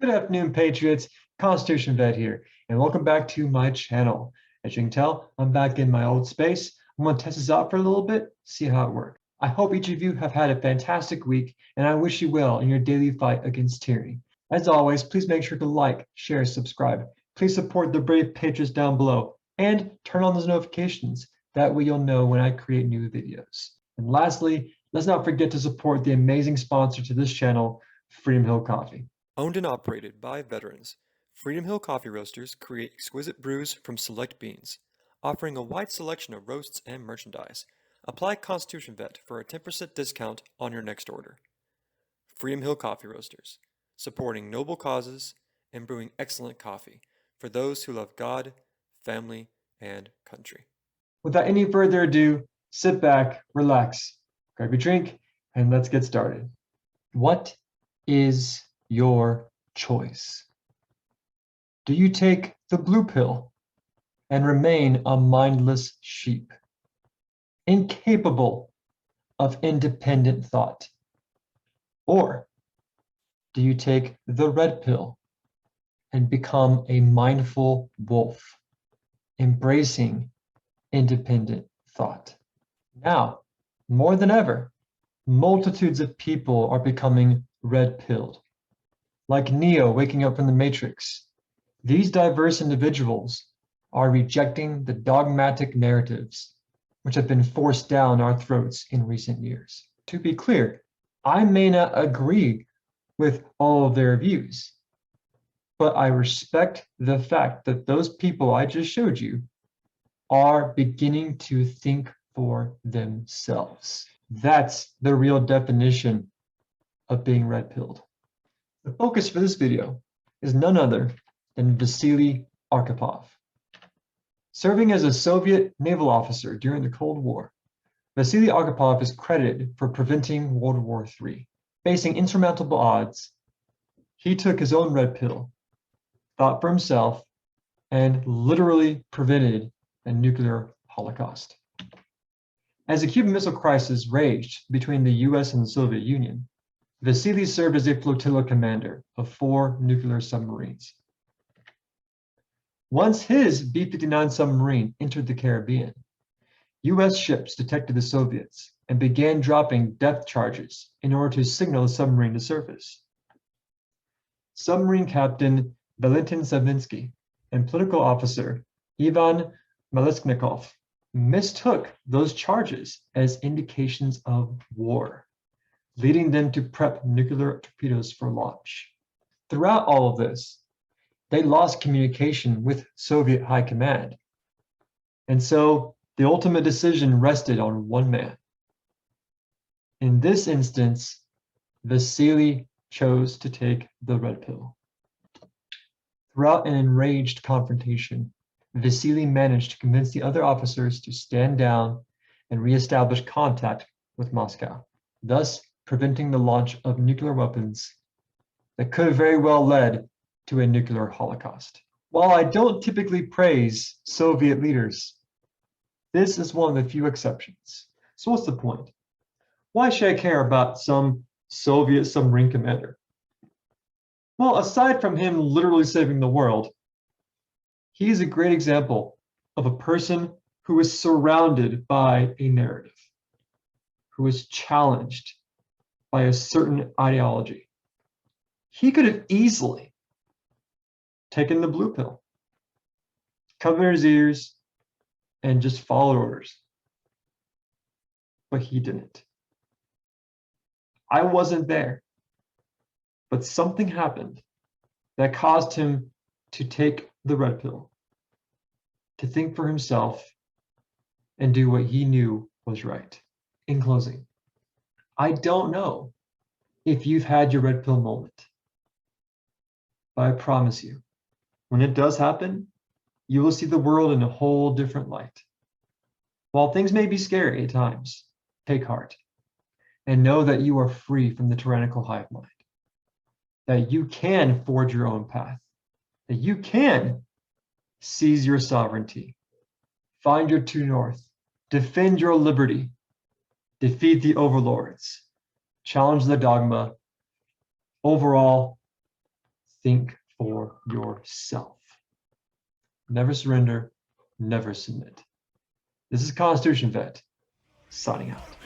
Good afternoon, Patriots. Constitution Vet here, and welcome back to my channel. As you can tell, I'm back in my old space. I'm going to test this out for a little bit, see how it works. I hope each of you have had a fantastic week, and I wish you well in your daily fight against tyranny. As always, please make sure to like, share, subscribe. Please support the brave Patriots down below, and turn on those notifications. That way you'll know when I create new videos. And lastly, let's not forget to support the amazing sponsor to this channel, Freedom Hill Coffee. Owned and operated by veterans, Freedom Hill Coffee Roasters create exquisite brews from select beans, offering a wide selection of roasts and merchandise. Apply Constitution Vet for a 10% discount on your next order. Freedom Hill Coffee Roasters, supporting noble causes and brewing excellent coffee for those who love God, family, and country. Without any further ado, sit back, relax, grab your drink, and let's get started. What is your choice? Do you take the blue pill and remain a mindless sheep, incapable of independent thought? Or do you take the red pill and become a mindful wolf, embracing independent thought? Now, more than ever, multitudes of people are becoming red-pilled. Like Neo waking up from the Matrix, these diverse individuals are rejecting the dogmatic narratives which have been forced down our throats in recent years. To be clear, I may not agree with all of their views, but I respect the fact that those people I just showed you are beginning to think for themselves. That's the real definition of being red-pilled. The focus for this video is none other than Vasily Arkhipov. Serving as a Soviet naval officer during the Cold War, Vasily Arkhipov is credited for preventing World War III. Facing insurmountable odds, he took his own red pill, thought for himself, and literally prevented a nuclear holocaust. As the Cuban Missile Crisis raged between the US and the Soviet Union, Vasily served as a flotilla commander of 4 nuclear submarines. Once his B-59 submarine entered the Caribbean, US ships detected the Soviets and began dropping depth charges in order to signal the submarine to surface. Submarine Captain Valentin Savinsky and political officer Ivan Melechnikov mistook those charges as indications of war, leading them to prep nuclear torpedoes for launch. Throughout all of this, they lost communication with Soviet high command. And so the ultimate decision rested on one man. In this instance, Vasily chose to take the red pill. Throughout an enraged confrontation, Vasily managed to convince the other officers to stand down and reestablish contact with Moscow, thus preventing the launch of nuclear weapons that could have very well led to a nuclear holocaust. While I don't typically praise Soviet leaders, this is one of the few exceptions. So what's the point? Why should I care about some Soviet submarine commander? Well, aside from him literally saving the world, he is a great example of a person who is surrounded by a narrative, who is challenged by a certain ideology. He could have easily taken the blue pill, covered his ears, and just followed orders. But he didn't. I wasn't there, but something happened that caused him to take the red pill, to think for himself and do what he knew was right. In closing, I don't know if you've had your red pill moment, but I promise you, when it does happen, you will see the world in a whole different light. While things may be scary at times, take heart and know that you are free from the tyrannical hive mind, that you can forge your own path, that you can seize your sovereignty, find your true north, defend your liberty, defeat the overlords, challenge the dogma. Overall, think for yourself. Never surrender, never submit. This is Constitution Vet, signing out.